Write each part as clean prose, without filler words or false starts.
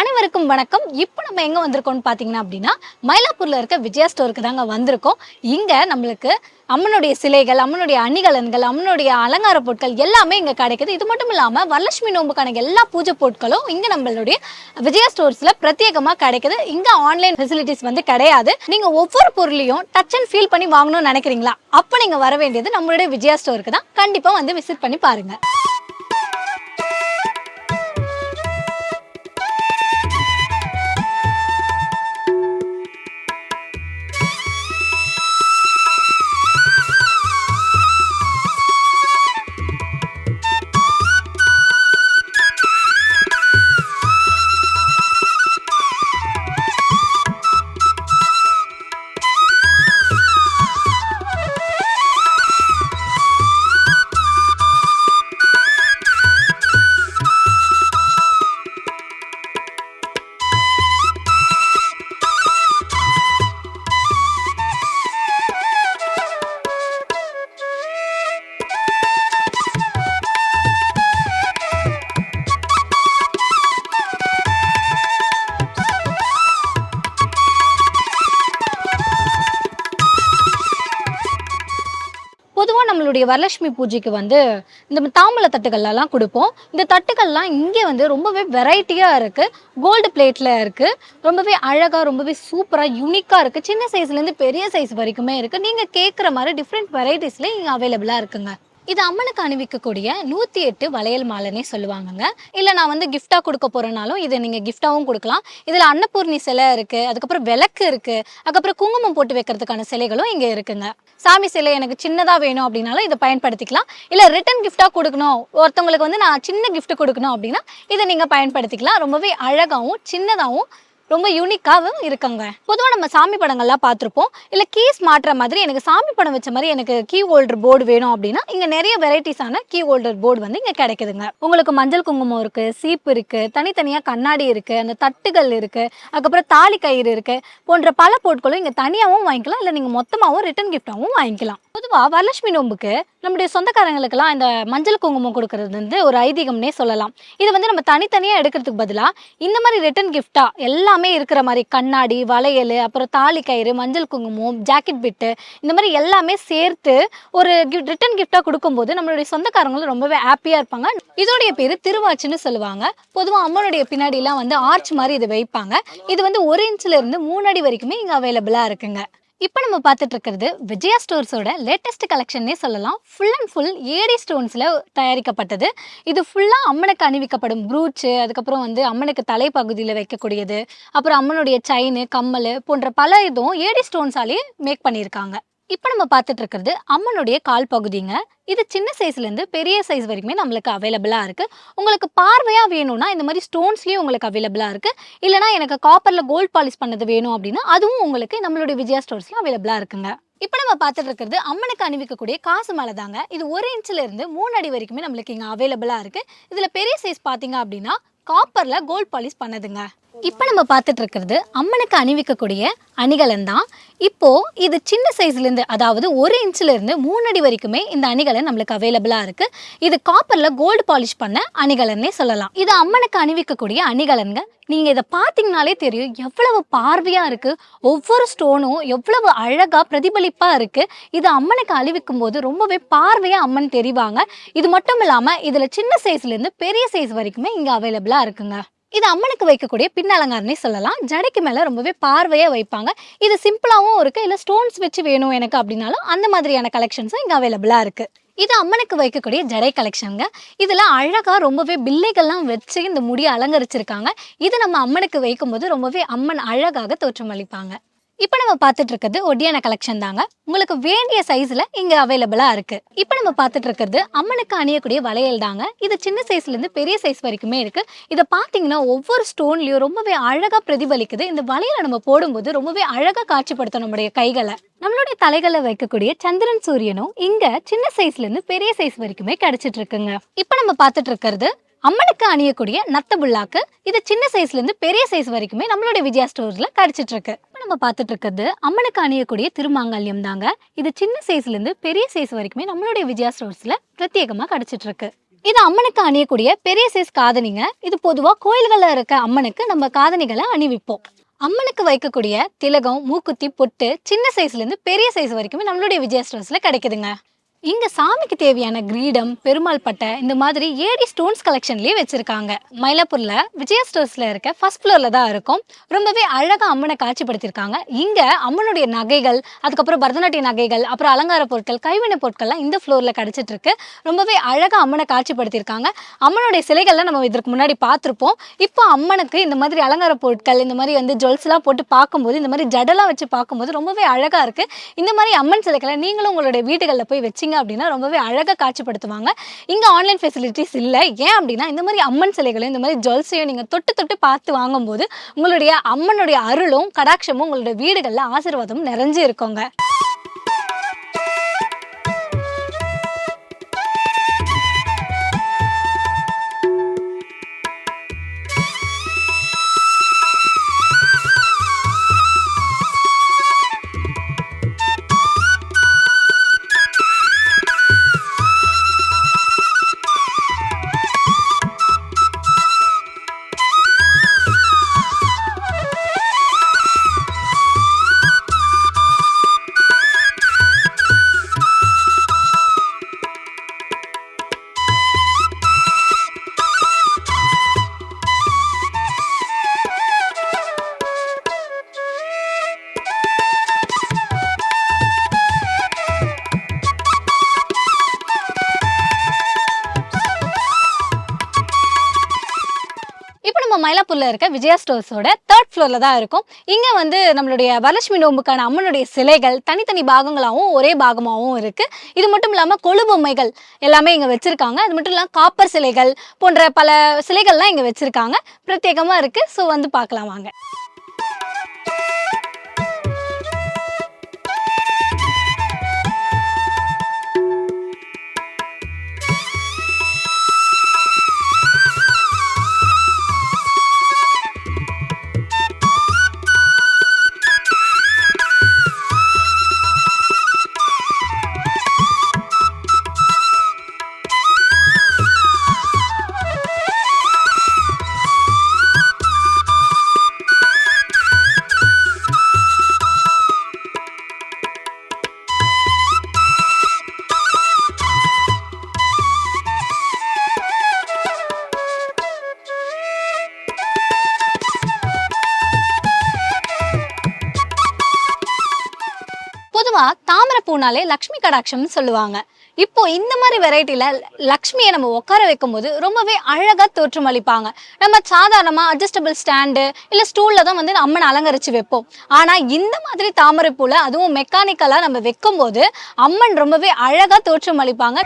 அனைவருக்கும் வணக்கம். இப்போ நம்ம எங்க வந்திருக்கோம்னு பாத்தீங்கன்னா அப்படின்னா மயிலாப்பூர்ல இருக்க விஜயா ஸ்டோருக்கு தாங்க வந்திருக்கோம். இங்க நம்மளுக்கு அம்மனுடைய சிலைகள், அம்மனுடைய அணிகலன்கள், அம்மனுடைய அலங்கார பொருட்கள் எல்லாமே இங்க கிடைக்குது. இது மட்டும் இல்லாம வரலட்சுமி நோம்புக்கான எல்லா பூஜை பொருட்களும் இங்க நம்மளுடைய விஜயா ஸ்டோர்ஸ்ல பிரத்யேகமா கிடைக்குது. இங்க ஆன்லைன் ஃபெசிலிட்டிஸ் வந்து கிடையாது. நீங்க ஒவ்வொரு பொருளையும் டச் அண்ட் ஃபீல் பண்ணி வாங்கணும்னு நினைக்கிறீங்களா? அப்ப நீங்க வர வேண்டியது நம்மளுடைய விஜயா ஸ்டோருக்கு தான். கண்டிப்பா வந்து விசிட் பண்ணி பாருங்க. பொதுவாக நம்மளுடைய வரலட்சுமி பூஜைக்கு வந்து இந்த தாம்பூல தட்டுகள்லாம் கொடுப்போம். இந்த தட்டுகள்லாம் இங்கே வந்து ரொம்பவே வெரைட்டியாக இருக்குது. கோல்டு பிளேட்டில் இருக்குது. ரொம்பவே அழகாக, ரொம்பவே சூப்பராக, யூனிக்காக இருக்குது. சின்ன சைஸ்லேருந்து பெரிய சைஸ் வரைக்குமே இருக்குது. நீங்கள் கேட்குற மாதிரி டிஃப்ரெண்ட் வெரைட்டிஸில் இங்கே அவைலபிளாக இருக்குங்க. இது அம்மனுக்கு அணிவிக்கக்கூடிய 108 வளையல் மாலைன்னே சொல்லுவாங்கங்க. இல்லை நான் வந்து கிஃப்டாக கொடுக்க போகிறனாலும் இதை நீங்கள் கிஃப்டாகவும் கொடுக்கலாம். இதில் அன்னபூர்ணி சிலை இருக்குது, அதுக்கப்புறம் விளக்கு இருக்குது, அதுக்கப்புறம் குங்குமம் போட்டு வைக்கிறதுக்கான சிலைகளும் இங்கே இருக்குங்க. சாமி சிலை எனக்கு சின்னதாக வேணும் அப்படின்னாலும் இதை பயன்படுத்திக்கலாம். இல்லை ரிட்டன் கிஃப்டாக கொடுக்கணும், ஒருத்தவங்களுக்கு வந்து நான் சின்ன கிஃப்ட் கொடுக்கணும் அப்படின்னா இதை நீங்கள் பயன்படுத்திக்கலாம். ரொம்பவே அழகாகவும் சின்னதாகவும் ரொம்ப யூனிக்காகவும் இருக்குங்க. பொதுவாக நம்ம சாமி படங்கள்லாம் பார்த்துருப்போம். இல்லை கீஸ் மாட்டுற மாதிரி எனக்கு சாமி படம் வச்ச மாதிரி எனக்கு கீ ஹோல்டர் போர்டு வேணும் அப்படின்னா இங்கே நிறைய வெரைட்டிஸான கீ ஹோல்டர் போர்டு வந்து இங்கே கிடைக்குதுங்க. உங்களுக்கு மஞ்சள் குங்குமம் இருக்குது, சீப்பு இருக்குது, தனித்தனியாக கண்ணாடி இருக்குது, அந்த தட்டுகள் இருக்குது, அதுக்கப்புறம் தாலி கயிறு இருக்குது போன்ற பல பொருட்களும் இங்கே தனியாகவும் வாங்கிக்கலாம். இல்லை நீங்கள் மொத்தமாகவும் ரிட்டன் கிஃப்டாகவும் வாங்கிக்கலாம். பொதுவாக வரலட்சுமி நோம்புக்கு நம்முடைய சொந்தக்காரங்களுக்கெல்லாம் இந்த மஞ்சள் குங்குமம் கொடுக்கறது வந்து ஒரு ஐதீகம்னே சொல்லலாம். இது வந்து நம்ம தனித்தனியாக எடுக்கிறதுக்கு பதிலாக இந்த மாதிரி ரிட்டன் கிஃப்டாக எல்லாமே இருக்கிற மாதிரி கண்ணாடி, வளையல், அப்புறம் தாலி கயிறு, மஞ்சள் குங்குமம், ஜாக்கெட் பிட்டு, இந்த மாதிரி எல்லாமே சேர்த்து ஒரு ரிட்டன் கிஃப்டாக கொடுக்கும்போது நம்மளுடைய சொந்தக்காரங்களும் ரொம்பவே ஹாப்பியாக இருப்பாங்க. இதோடைய பேர் திருவாச்சுன்னு சொல்லுவாங்க. பொதுவாக அம்மனுடைய பின்னாடிலாம் வந்து ஆர்ச் மாதிரி இது வைப்பாங்க. இது வந்து 1 இன்ச்சில் இருந்து 3 அடி வரைக்குமே இங்கே அவைலபிளாக இருக்குங்க. இப்போ நம்ம பார்த்துட்டு இருக்கிறது விஜயா ஸ்டோர்ஸோட லேட்டஸ்ட் கலெக்ஷன்னே சொல்லலாம். ஃபுல் அண்ட் ஃபுல் ஏடி ஸ்டோன்ஸில் தயாரிக்கப்பட்டது. இது ஃபுல்லாக அம்மனுக்கு அணிவிக்கப்படும் ப்ரூச்சு, அதுக்கப்புறம் வந்து அம்மனுக்கு தலைப்பகுதியில் வைக்கக்கூடியது, அப்புறம் அம்மனுடைய செயின், கம்மல் போன்ற பல இதுவும் ஏடி ஸ்டோன்ஸாலே மேக் பண்ணியிருக்காங்க. இப்போ நம்ம பார்த்துட்டு இருக்கிறது அம்மனுடைய கால் பகுதிங்க. இது சின்ன சைஸ்லேருந்து பெரிய சைஸ் வரைக்குமே நம்மளுக்கு அவைலபிளாக இருக்குது. உங்களுக்கு பார்வையாக வேணும்னா இந்த மாதிரி ஸ்டோன்ஸ்லேயும் உங்களுக்கு அவைலபிளாக இருக்குது. இல்லைனா எனக்கு காப்பரில் கோல்ட் பாலிஷ் பண்ணது வேணும் அப்படின்னா அதுவும் உங்களுக்கு நம்மளுடைய விஜயா ஸ்டோர்ஸில் அவைலபிளாக இருக்குங்க. இப்போ நம்ம பார்த்துட்டு இருக்கிறது அம்மனுக்கு அணிவிக்கக்கூடிய காசு மாலை தாங்க. இது 1 இன்ச்சில் இருந்து 3 அடி வரைக்குமே நம்மளுக்கு இங்கே அவைலபிளாக இருக்குது. இதில் பெரிய சைஸ் பார்த்தீங்க அப்படின்னா காப்பரில் கோல்ட் பாலிஷ் பண்ணதுங்க. இப்போ நம்ம பார்த்துட்டு இருக்கிறது அம்மனுக்கு அணிவிக்கக்கூடிய அணிகலன் தான். இப்போது இது சின்ன சைஸ்லேருந்து, அதாவது 1 இன்ச்சில் இருந்து 3 அடி வரைக்குமே இந்த அணிகலன் நம்மளுக்கு அவைலபிளாக இருக்குது. இது காப்பரில் கோல்டு பாலிஷ் பண்ண அணிகலன்னே சொல்லலாம். இது அம்மனுக்கு அணிவிக்கக்கூடிய அணிகலன்க. நீங்கள் இதை பார்த்தீங்கனாலே தெரியும் எவ்வளவு பார்வையாக இருக்குது. ஒவ்வொரு ஸ்டோனும் எவ்வளவு அழகாக பிரதிபலிப்பாக இருக்குது. இது அம்மனுக்கு அணிவிக்கும் போது ரொம்பவே பார்வையாக அம்மன் தெரிவாங்க. இது மட்டும் இல்லாமல் இதில் சின்ன சைஸ்லேருந்து பெரிய சைஸ் வரைக்குமே இங்கே அவைலபிளாக இருக்குங்க. இது அம்மனுக்கு வைக்கக்கூடிய பின் அலங்காரனே சொல்லலாம். ஜடைக்கு மேலே ரொம்பவே பார்வையாக வைப்பாங்க. இது சிம்பிளாகவும் இருக்குது. இல்லை ஸ்டோன்ஸ் வச்சு வேணும் எனக்கு அப்படின்னாலும் அந்த மாதிரியான கலெக்ஷன்ஸும் இங்கே அவைலபிளாக இருக்குது. இது அம்மனுக்கு வைக்கக்கூடிய ஜடை கலெக்ஷனுங்க. இதில் அழகாக ரொம்பவே பிள்ளைகள்லாம் வச்சு இந்த முடியை அலங்கரிச்சிருக்காங்க. இது நம்ம அம்மனுக்கு வைக்கும்போது ரொம்பவே அம்மன் அழகாக தோற்றமளிப்பாங்க. இப்போ நம்ம பார்த்துட்டு இருக்கிறது ஒடியான கலெக்ஷன் தாங்க. உங்களுக்கு வேண்டிய சைஸில் இங்கே அவைலபிளாக இருக்குது. இப்போ நம்ம பார்த்துட்டு இருக்கிறது அம்மனுக்கு அணியக்கூடிய வளையல் தாங்க. இது சின்ன சைஸ்லேருந்து பெரிய சைஸ் வரைக்குமே இருக்குது. இதை பார்த்தீங்கன்னா ஒவ்வொரு ஸ்டோன்லேயும் ரொம்பவே அழகாக பிரதிபலிக்குது. இந்த வளையலை நம்ம போடும்போது ரொம்பவே அழகாக காட்சிப்படுத்தும் நம்முடைய கைகளை. நம்மளுடைய தலைகளை வைக்கக்கூடிய சந்திரன் சூரியனும் இங்கே சின்ன சைஸ்லேருந்து பெரிய சைஸ் வரைக்குமே கிடைச்சிட்டு இருக்குங்க. இப்போ நம்ம பார்த்துட்டு இருக்கிறது அம்மனுக்கு அணியக்கூடிய நத்த புல்லாக்கு. இது சின்ன சைஸ்லேருந்து பெரிய சைஸ் வரைக்குமே நம்மளுடைய விஜயா ஸ்டோர்ஸில் கிடைச்சிட்டு இருக்கு. நம்ம பார்த்துட்டு இருக்கிறது அம்மனுக்கு அணியக்கூடிய திருமாங்கல்யம் தாங்க. இது சின்ன சைஸ்லேருந்து பெரிய சைஸ் வரைக்குமே நம்மளுடைய விஜயா ஸ்டோர்ஸில் பிரத்யேகமாக கிடைச்சிட்டு இருக்கு. இது அம்மனுக்கு அணியக்கூடிய பெரிய சைஸ் காதணிங்க. இது பொதுவா கோயில்கள்ல இருக்க அம்மனுக்கு நம்ம காதணிகளை அணிவிப்போம். அம்மனுக்கு வைக்கக்கூடிய திலகம், மூக்குத்தி, பொட்டு சின்ன சைஸ்ல இருந்து பெரிய சைஸ் வரைக்குமே நம்மளுடைய விஜயா ஸ்டோர்ஸ்ல கிடைக்குதுங்க. இங்க சாமிக்கு தேவையான கிரீடம், பெருமாள் பட்டை இந்த மாதிரி ஏடி ஸ்டோன்ஸ் கலெக்ஷன்லயே வச்சிருக்காங்க. மயிலாப்பூர்ல விஜயா ஸ்டோர்ஸ்ல இருக்க ஃபர்ஸ்ட் ஃப்ளோர்ல தான் இருக்கும். ரொம்பவே அழகா அம்மனை காட்சிப்படுத்திருக்காங்க. இங்க அம்மனுடைய நகைகள், அதுக்கப்புறம் பரதநாட்டிய நகைகள், அப்புறம் அலங்கார பொருட்கள், கைவினை பொருட்கள்லாம் இந்த ஃப்ளோர்ல கிடைச்சிட்டு இருக்கு. ரொம்பவே அழகா அம்மனை காட்சிப்படுத்திருக்காங்க. அம்மனுடைய சிலைகள்லாம் நம்ம இதற்கு முன்னாடி பார்த்துருப்போம். இப்போ அம்மனுக்கு இந்த மாதிரி அலங்கார பொருட்கள், இந்த மாதிரி வந்து ஜுவல்ஸ்லாம் போட்டு பார்க்கும்போது, இந்த மாதிரி ஜடலாம் வச்சு பார்க்கும்போது ரொம்பவே அழகா இருக்கு. இந்த மாதிரி அம்மன் சிலைகளை நீங்களும் உங்களுடைய வீடுகளில் போய் வச்சிங்க அப்படின்னா ரொம்பவே அழகாக காட்சிப்படுத்துவாங்க. இங்கே ஆன்லைன் ஃபெசிலிட்டிஸ் இல்லை. ஏன் அப்படின்னா இந்த மாதிரி அம்மன் சிலைகளையும் இந்த மாதிரி ஜுவல்ஸையும் நீங்கள் தொட்டு தொட்டு பார்த்து வாங்கும்போது உங்களுடைய அம்மனுடைய அருளும் கடாட்சமும் உங்களுடைய வீடுகளில் ஆசீர்வாதமும் நிறைஞ்சு இருக்குங்க. இப்போ நம்ம மயிலாப்பூர்ல இருக்க விஜயா ஸ்டோர்ஸோட 3rd ஃப்ளோர்ல தான் இருக்கும். இங்க வந்து நம்மளுடைய வரலட்சுமி நோம்புக்கான அம்மனுடைய சிலைகள் தனித்தனி பாகங்களாகவும் ஒரே பாகமாகவும் இருக்கு. இது மட்டும் இல்லாம கொலு பொம்மைகள் எல்லாமே இங்க வச்சிருக்காங்க. அது மட்டும் இல்லாம காப்பர் சிலைகள் போன்ற பல சிலைகள்லாம் இங்க வச்சிருக்காங்க. பிரத்யேகமா இருக்கு. ஸோ வந்து பார்க்கலாம் வாங்க. பொதுவா தாமரை பூனாலே லக்ஷ்மி கடாட்சம்னு சொல்லுவாங்க. இப்போ இந்த மாதிரி வெரைட்டில லக்ஷ்மியை நம்ம உட்கார வைக்கும்போது ரொம்பவே அழகா தோற்றம் அளிப்பாங்க. நம்ம சாதாரணமா அட்ஜஸ்டபிள் ஸ்டாண்டு இல்ல ஸ்டூல்ல தான் வந்து அம்மனை அலங்கரிச்சு வைப்போம். ஆனா இந்த மாதிரி தாமரை பூல அதுவும் மெக்கானிக்கலா நம்ம வைக்கும்போது அம்மன் ரொம்பவே அழகா தோற்றம் அளிப்பாங்க.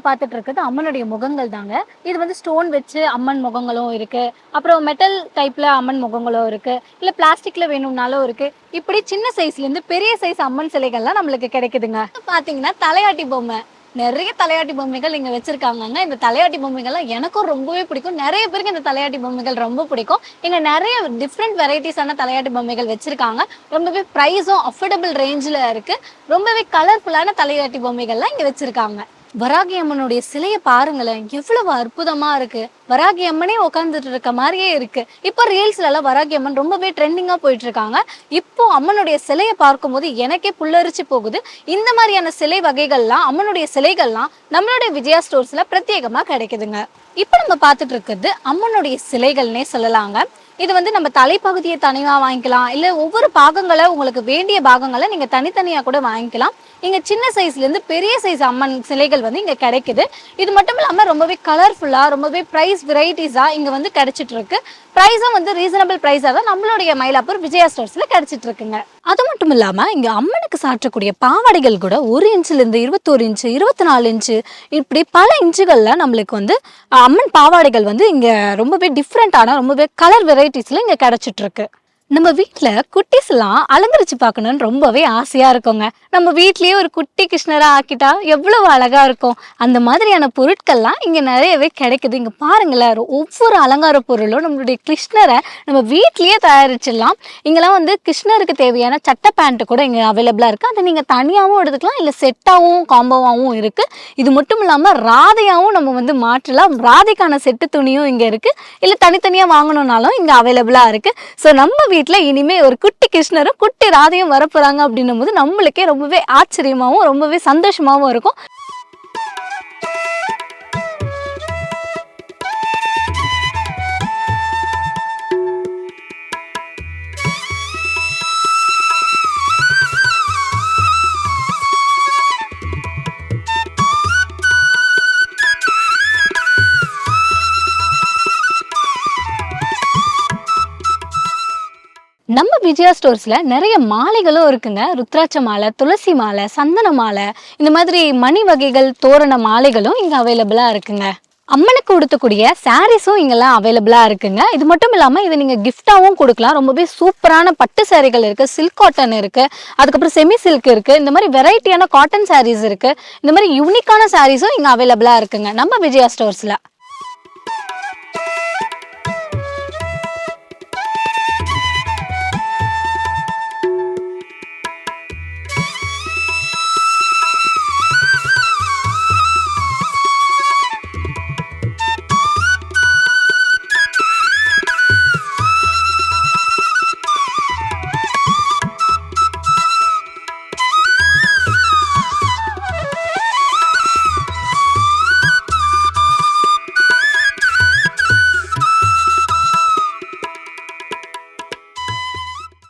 பார்த்துட்டு இருக்கிறது அம்மனுடைய முகங்கள் தாங்க. இது வந்து ஸ்டோன் வச்சு அம்மன் முகங்களும் இருக்கு, அப்புறம் மெட்டல் டைப்ல அம்மன் முகங்களும் இருக்கு, இல்ல பிளாஸ்டிக்ல வேணும்னாலும் இருக்கு. இப்படி சின்ன சைஸ்ல இருந்து பெரிய சைஸ் அம்மன் சிலைகள்லாம் நம்மளுக்கு கிடைக்குதுங்க. பாத்தீங்கன்னா தலையாட்டி பொம்மை நிறைய தலையாட்டி பொம்மைகள் இங்க வச்சிருக்காங்கங்க. இந்த தலையாட்டி பொம்மைகள்லாம் எனக்கும் ரொம்பவே பிடிக்கும். நிறைய பேருக்கு இந்த தலையாட்டி பொம்மைகள் ரொம்ப பிடிக்கும். இங்க நிறைய டிஃப்ரெண்ட் வெரைட்டிஸான தலையாட்டி பொம்மைகள் வச்சிருக்காங்க. ரொம்பவே ப்ரைஸும் அஃபோர்டபுள் ரேஞ்சில் இருக்கு. ரொம்பவே கலர்ஃபுல்லான தலையாட்டி பொம்மைகள்லாம் இங்க வச்சிருக்காங்க. வராகி அம்மனுடைய சிலையை பாருங்களேன், எவ்வளவு அற்புதமா இருக்கு. வராகி அம்மனே உட்காந்துட்டு இருக்க மாதிரியே இருக்கு. இப்போ ரீல்ஸ்ல எல்லாம் வராகி அம்மன் ரொம்பவே ட்ரெண்டிங்கா போயிட்டு இருக்காங்க. இப்போ அம்மனுடைய சிலையை பார்க்கும்போது எனக்கே புல்லரிச்சு போகுது. இந்த மாதிரியான சிலை வகைகள்லாம், அம்மனுடைய சிலைகள்லாம் நம்மளுடைய விஜயா ஸ்டோர்ஸ்ல பிரத்யேகமா கிடைக்குதுங்க. இப்போ நம்ம பார்த்துட்டு இருக்கிறது அம்மனுடைய சிலைகள்னே சொல்லலாங்க. இது வந்து நம்ம தலைப்பகுதியை தனியாக வாங்கிக்கலாம், இல்லை ஒவ்வொரு பாகங்களை உங்களுக்கு வேண்டிய பாகங்களை நீங்கள் தனித்தனியாக கூட வாங்கிக்கலாம். இங்கே சின்ன சைஸ்லேருந்து பெரிய சைஸ் அம்மன் சிலைகள் வந்து இங்கே கிடைக்குது. இது மட்டும் இல்லாமல் ரொம்பவே கலர்ஃபுல்லாக, ரொம்பவே ப்ரைஸ் வெரைட்டிஸாக இங்கே வந்து கிடைச்சிட்டு இருக்கு. ப்ரைஸும் வந்து ரீசனபிள் ப்ரைஸாக தான் நம்மளுடைய மயிலாப்பூர் விஜயா ஸ்டோர்ஸில் கிடைச்சிட்டு இருக்குங்க. அது மட்டும் இல்லாமல் இங்கே அம்மனுக்கு சாற்றக்கூடிய பாவாடைகள் கூட 1 இன்ச்சிலேருந்து 21 இன்ச்சு, 24 இன்ச்சு, இப்படி பல இன்ச்சுகளில் நம்மளுக்கு வந்து அம்மன் பாவாடைகள் வந்து இங்கே ரொம்பவே டிஃப்ரெண்ட்டான ரொம்பவே கலர் வெரைட்டிஸில் இங்கே கிடைச்சிட்டு இருக்கு. நம்ம வீட்டில் குட்டிஸ்லாம் அலங்கரிச்சு பார்க்கணுன்னு ரொம்பவே ஆசையாக இருக்குங்க. நம்ம வீட்லேயே ஒரு குட்டி கிருஷ்ணராக ஆக்கிட்டா எவ்வளவு அழகாக இருக்கும். அந்த மாதிரியான பொருட்கள்லாம் இங்கே நிறையவே கிடைக்குது. இங்கே பாருங்களேன், ஒவ்வொரு அலங்கார பொருளும் நம்மளுடைய கிருஷ்ணரை நம்ம வீட்லேயே தயாரிச்சிடலாம். இங்கெல்லாம் வந்து கிருஷ்ணருக்கு தேவையான சட்டை பேண்ட்டு கூட இங்கே அவைலபிளாக இருக்குது. அதை நீங்கள் தனியாகவும் எடுத்துக்கலாம், இல்லை செட்டாகவும் காம்போவாகவும் இருக்குது. இது மட்டும் இல்லாமல் ராதையாகவும் நம்ம வந்து மாற்றலாம். ராதைக்கான செட்டு துணியும் இங்கே இருக்குது, இல்லை தனித்தனியாக வாங்கணுன்னாலும் இங்கே அவைலபிளாக இருக்குது. ஸோ நம்ம வீட்டில் இனிமே ஒரு குட்டி கிருஷ்ணரும் குட்டி ராதையும் வரப்போறாங்க அப்படின்னும் போது நம்மளுக்கே ரொம்பவே ஆச்சரியமாகவும் ரொம்பவே சந்தோஷமாகவும் இருக்கும். நம்ம விஜயா ஸ்டோர்ஸ்ல நிறைய மாலைகளும் இருக்குங்க. ருத்ராட்ச மாலை, துளசி மாலை, சந்தன மாலை, இந்த மாதிரி மணி வகைகள், தோரண மாலைகளும் இங்க அவைலபிளா இருக்குங்க. அம்மனுக்கு கொடுத்தக்கூடிய சாரீஸும் இங்கெல்லாம் அவைலபிளா இருக்குங்க. இது மட்டும் இல்லாம இதை நீங்க கிஃப்டாவும் கொடுக்கலாம். ரொம்பவே சூப்பரான பட்டு சாரிகள் இருக்கு, சில்க் காட்டன் இருக்கு, அதுக்கப்புறம் செமி சில்க் இருக்கு, இந்த மாதிரி வெரைட்டியான காட்டன் சாரீஸ் இருக்கு. இந்த மாதிரி யூனிக்கான சாரீஸும் இங்க அவைலபிளா இருக்குங்க நம்ம விஜயா ஸ்டோர்ஸ்ல.